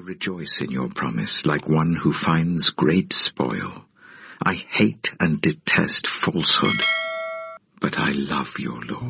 rejoice in your promise like one who finds great spoil. I hate and detest falsehood, but I love your law.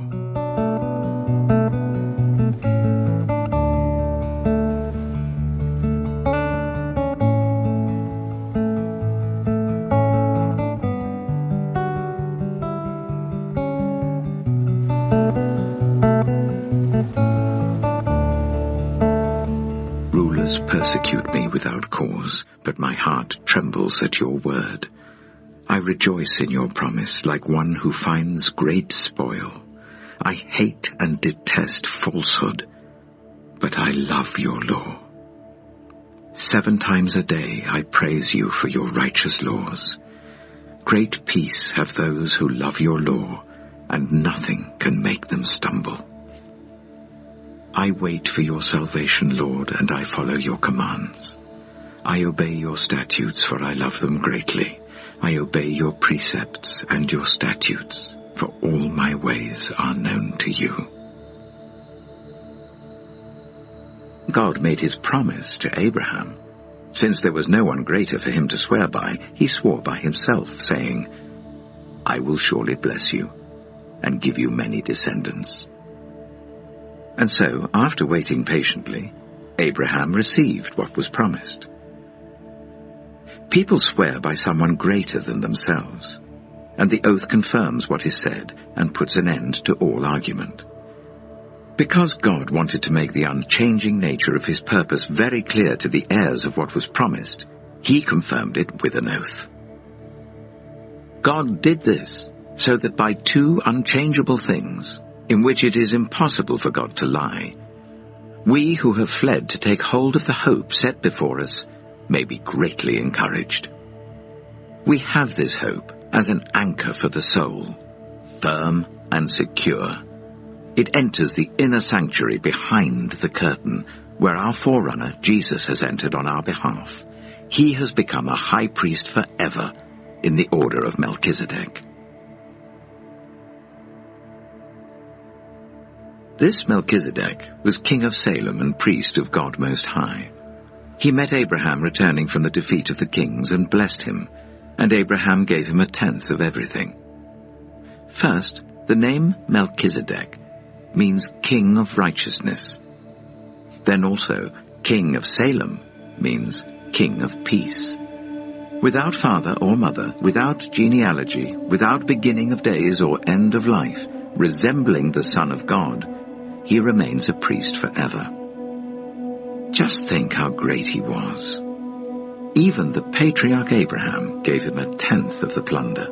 Rulers persecute me without cause, but my heart trembles at your word. I rejoice in your promise like one who finds great spoil. I hate and detest falsehood, but I love your law. 7 times a day I praise you for your righteous laws. Great peace have those who love your law, and nothing can make them stumble. I wait for your salvation, Lord, and I follow your commands. I obey your statutes, for I love them greatly. I obey your precepts and your statutes, for all my ways are known to you. God made his promise to Abraham. Since there was no one greater for him to swear by, he swore by himself, saying, I will surely bless you and give you many descendants. And so, after waiting patiently, Abraham received what was promised. People swear by someone greater than themselves, and the oath confirms what is said and puts an end to all argument. Because God wanted to make the unchanging nature of his purpose very clear to the heirs of what was promised, he confirmed it with an oath. God did this so that by 2 unchangeable things, in which it is impossible for God to lie, we who have fled to take hold of the hope set before us may be greatly encouraged. We have this hope as an anchor for the soul, firm and secure. It enters the inner sanctuary behind the curtain, where our forerunner, Jesus, has entered on our behalf. He has become a high priest forever in the order of Melchizedek. This Melchizedek was king of Salem and priest of God Most High. He met Abraham returning from the defeat of the kings and blessed him, and Abraham gave him 1/10 of everything. First, the name Melchizedek means king of righteousness. Then also, king of Salem means king of peace. Without father or mother, without genealogy, without beginning of days or end of life, resembling the Son of God, he remains a priest forever. Just think how great he was. Even the patriarch Abraham gave him 1/10 of the plunder.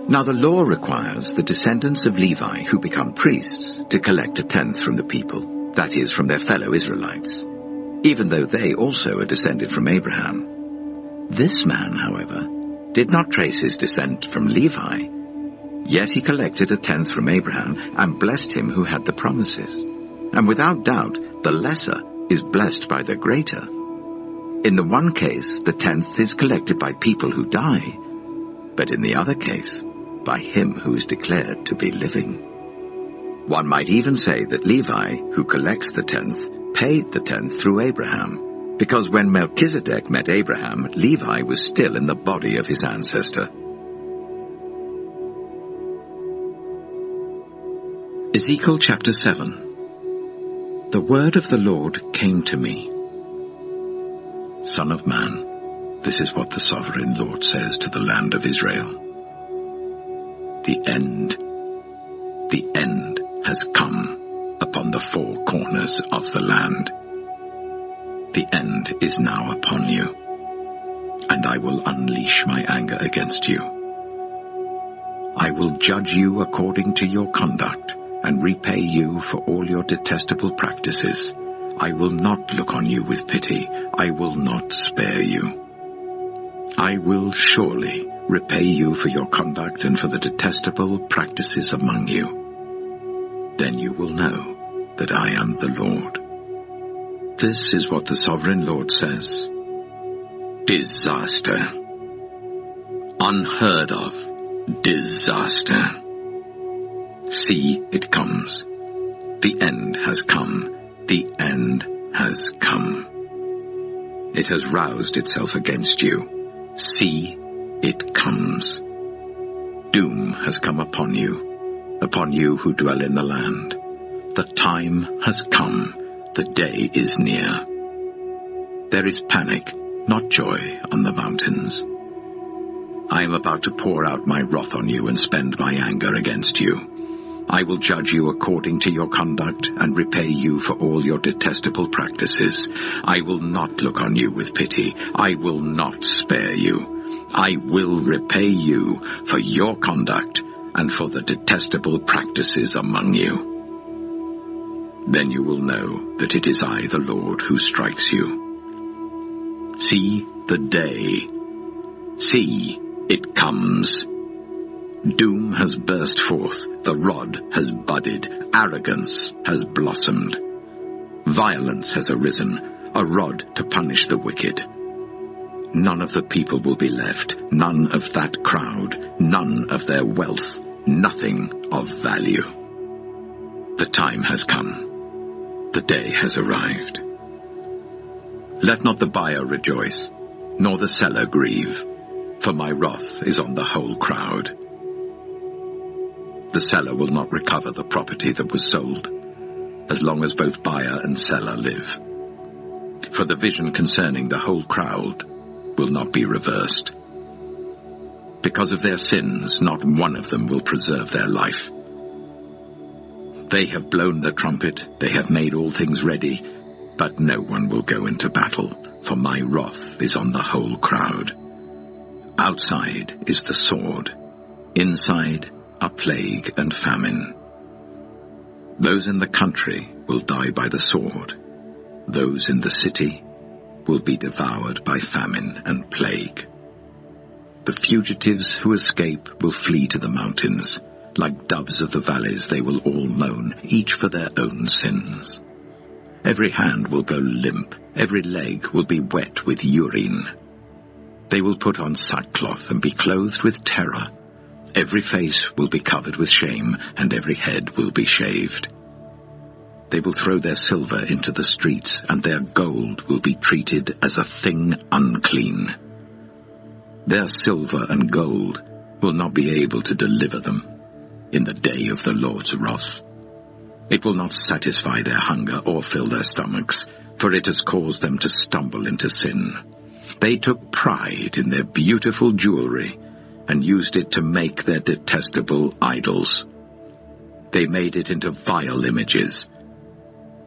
Now the law requires the descendants of Levi who become priests to collect 1/10 from the people, that is, from their fellow Israelites, even though they also are descended from Abraham. This man, however, did not trace his descent from Levi, yet he collected 1/10 from Abraham and blessed him who had the promises. And without doubt, the lesser is blessed by the greater. In the one case, the 1/10 is collected by people who die, but in the other case, by him who is declared to be living. One might even say that Levi, who collects the 1/10, paid the 1/10 through Abraham, because when Melchizedek met Abraham, Levi was still in the body of his ancestor. Ezekiel chapter 7. The word of the Lord came to me. Son of man, this is what the sovereign Lord says to the land of Israel. The end has come upon the 4 corners of the land. The end is now upon you, and I will unleash my anger against you. I will judge you according to your conduct, and repay you for all your detestable practices. I will not look on you with pity. I will not spare you. I will surely repay you for your conduct and for the detestable practices among you. Then you will know that I am the Lord. This is what the sovereign Lord says. Disaster. Unheard of disaster. See, it comes. The end has come. The end has come. It has roused itself against you. See, it comes. Doom has come upon you who dwell in the land. The time has come, the day is near. There is panic, not joy, on the mountains. I am about to pour out my wrath on you and spend my anger against you. I will judge you according to your conduct and repay you for all your detestable practices. I will not look on you with pity. I will not spare you. I will repay you for your conduct and for the detestable practices among you. Then you will know that it is I, the Lord, who strikes you. See the day. See, it comes. Doom has burst forth, the rod has budded, arrogance has blossomed. Violence has arisen, a rod to punish the wicked. None of the people will be left, none of that crowd, none of their wealth, nothing of value. The time has come, the day has arrived. Let not the buyer rejoice, nor the seller grieve, for my wrath is on the whole crowd. The seller will not recover the property that was sold, as long as both buyer and seller live. For the vision concerning the whole crowd will not be reversed. Because of their sins, not one of them will preserve their life. They have blown the trumpet, they have made all things ready, but no one will go into battle, for my wrath is on the whole crowd. Outside is the sword, inside a plague and famine. Those in the country will die by the sword. Those in the city will be devoured by famine and plague. The fugitives who escape will flee to the mountains. Like doves of the valleys they will all moan, each for their own sins. Every hand will go limp, every leg will be wet with urine. They will put on sackcloth and be clothed with terror. Every face will be covered with shame, and every head will be shaved. They will throw their silver into the streets, and their gold will be treated as a thing unclean. Their silver and gold will not be able to deliver them in the day of the Lord's wrath. It will not satisfy their hunger or fill their stomachs, for it has caused them to stumble into sin. They took pride in their beautiful jewelry, and used it to make their detestable idols. They made it into vile images.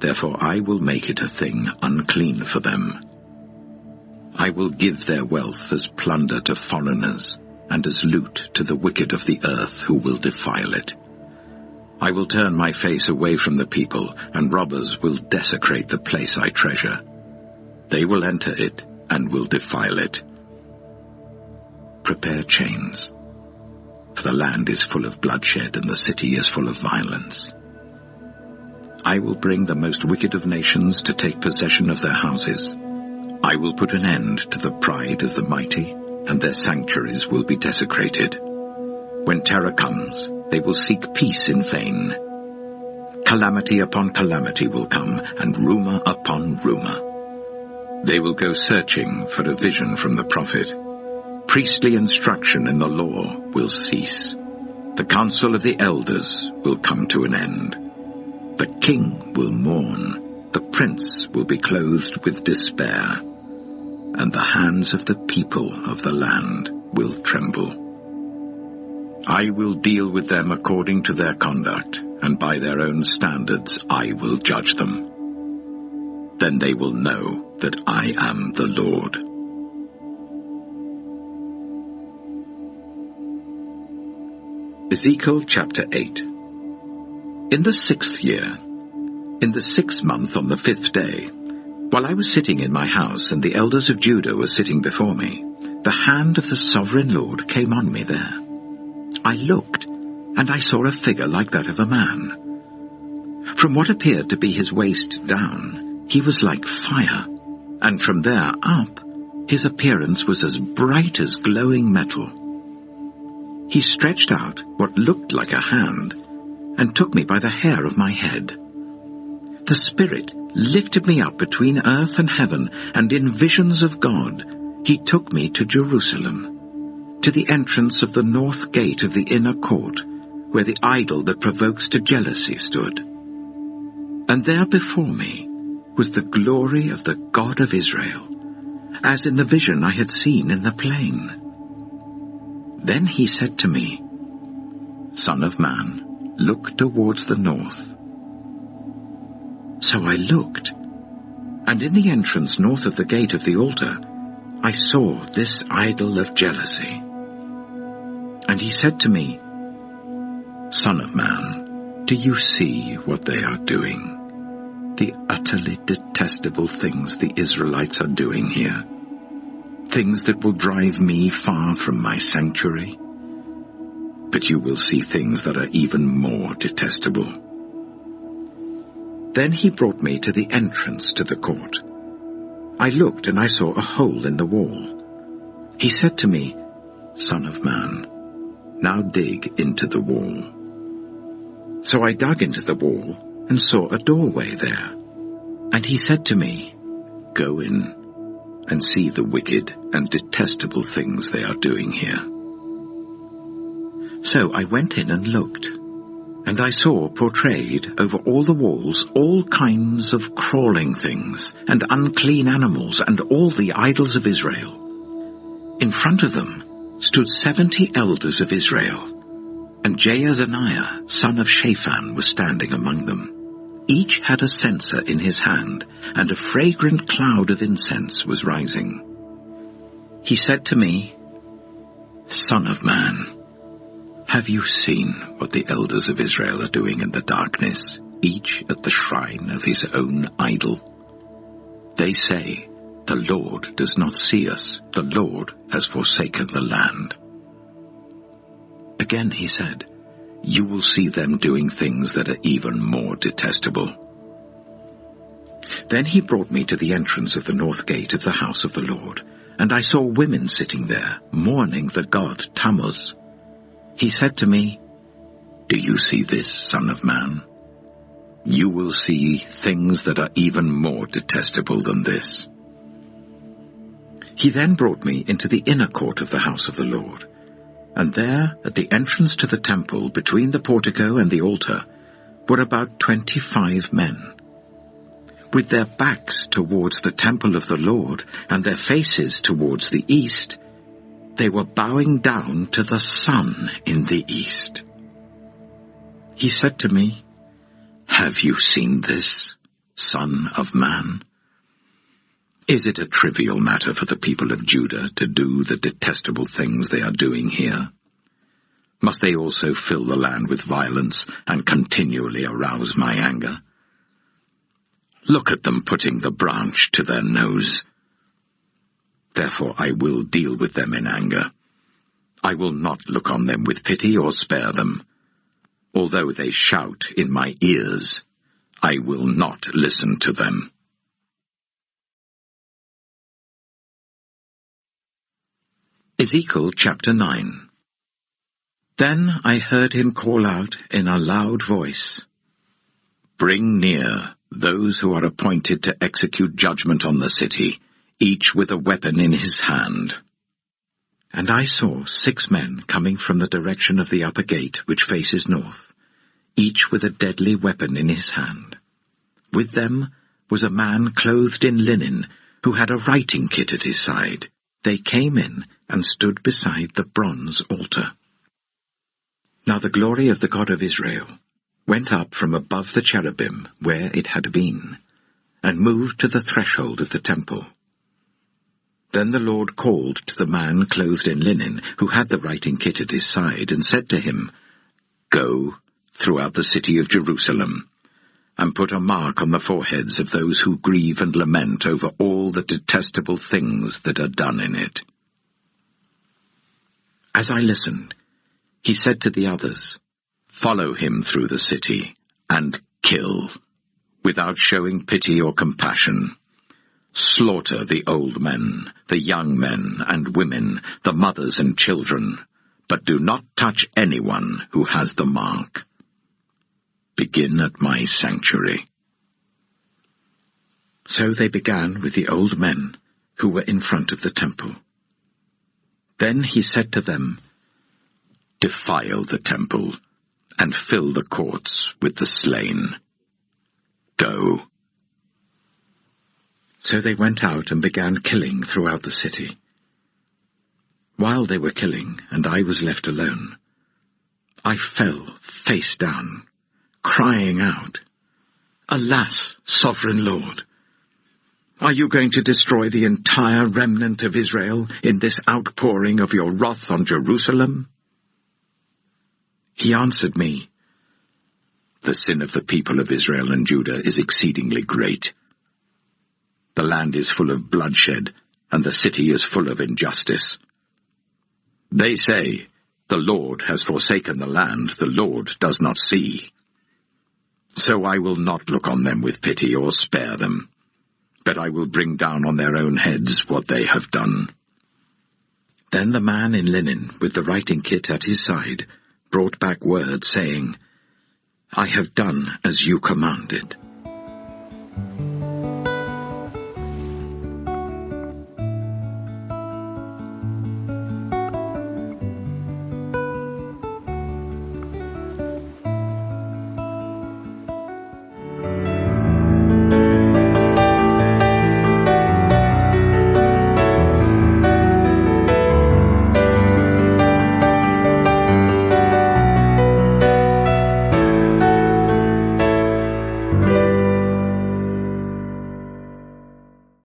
Therefore I will make it a thing unclean for them. I will give their wealth as plunder to foreigners, and as loot to the wicked of the earth who will defile it. I will turn my face away from the people, and robbers will desecrate the place I treasure. They will enter it and will defile it. Prepare chains, for the land is full of bloodshed and the city is full of violence. I will bring the most wicked of nations to take possession of their houses. I will put an end to the pride of the mighty, and their sanctuaries will be desecrated. When terror comes, they will seek peace in vain. Calamity upon calamity will come, and rumor upon rumor. They will go searching for a vision from the prophet. Priestly instruction in the law will cease. The council of the elders will come to an end. The king will mourn. The prince will be clothed with despair. And the hands of the people of the land will tremble. I will deal with them according to their conduct, and by their own standards I will judge them. Then they will know that I am the Lord. Ezekiel chapter 8. In the 6th year, in the 6th month on the 5th day, while I was sitting in my house and the elders of Judah were sitting before me, the hand of the sovereign Lord came on me there. I looked, and I saw a figure like that of a man. From what appeared to be his waist down, he was like fire, and from there up, his appearance was as bright as glowing metal. He stretched out what looked like a hand, and took me by the hair of my head. The Spirit lifted me up between earth and heaven, and in visions of God he took me to Jerusalem, to the entrance of the north gate of the inner court, where the idol that provokes to jealousy stood. And there before me was the glory of the God of Israel, as in the vision I had seen in the plain. Then he said to me, Son of man, look towards the north. So I looked, and in the entrance north of the gate of the altar, I saw this idol of jealousy. And he said to me, Son of man, do you see what they are doing? The utterly detestable things the Israelites are doing here. Things that will drive me far from my sanctuary. But you will see things that are even more detestable. Then he brought me to the entrance to the court. I looked and I saw a hole in the wall. He said to me, Son of man, now dig into the wall. So I dug into the wall and saw a doorway there. And he said to me, Go in and see the wicked and detestable things they are doing here. So I went in and looked, and I saw portrayed over all the walls all kinds of crawling things and unclean animals and all the idols of Israel. In front of them stood 70 elders of Israel, and Jaazaniah, son of Shaphan, was standing among them. Each had a censer in his hand, and a fragrant cloud of incense was rising. He said to me, Son of man, have you seen what the elders of Israel are doing in the darkness, each at the shrine of his own idol? They say, The Lord does not see us. The Lord has forsaken the land. Again he said, You will see them doing things that are even more detestable. Then he brought me to the entrance of the north gate of the house of the Lord, and I saw women sitting there, mourning the god Tammuz. He said to me, Do you see this, son of man? You will see things that are even more detestable than this. He then brought me into the inner court of the house of the Lord, and there, at the entrance to the temple, between the portico and the altar, were about 25 men. With their backs towards the temple of the Lord, and their faces towards the east, they were bowing down to the sun in the east. He said to me, Have you seen this, son of man? Is it a trivial matter for the people of Judah to do the detestable things they are doing here? Must they also fill the land with violence and continually arouse my anger? Look at them putting the branch to their nose. Therefore I will deal with them in anger. I will not look on them with pity or spare them. Although they shout in my ears, I will not listen to them. Ezekiel chapter 9. Then I heard him call out in a loud voice, Bring near those who are appointed to execute judgment on the city, each with a weapon in his hand. And I saw 6 men coming from the direction of the upper gate which faces north, each with a deadly weapon in his hand. With them was a man clothed in linen, who had a writing kit at his side. They came in and stood beside the bronze altar. Now the glory of the God of Israel went up from above the cherubim where it had been, and moved to the threshold of the temple. Then the Lord called to the man clothed in linen, who had the writing kit at his side, and said to him, Go throughout the city of Jerusalem, and put a mark on the foreheads of those who grieve and lament over all the detestable things that are done in it. As I listened, he said to the others, Follow him through the city, and kill, without showing pity or compassion. Slaughter the old men, the young men and women, the mothers and children, but do not touch anyone who has the mark. Begin at my sanctuary. So they began with the old men who were in front of the temple. Then he said to them, "Defile the temple, and fill the courts with the slain. Go." So they went out and began killing throughout the city. While they were killing, and I was left alone, I fell face down, crying out, "Alas, sovereign Lord! Are you going to destroy the entire remnant of Israel in this outpouring of your wrath on Jerusalem?" He answered me, "The sin of the people of Israel and Judah is exceedingly great. The land is full of bloodshed, and the city is full of injustice. They say, 'The Lord has forsaken the land, the Lord does not see.' So I will not look on them with pity or spare them, but I will bring down on their own heads what they have done." Then the man in linen with the writing kit at his side brought back word saying, "I have done as you commanded."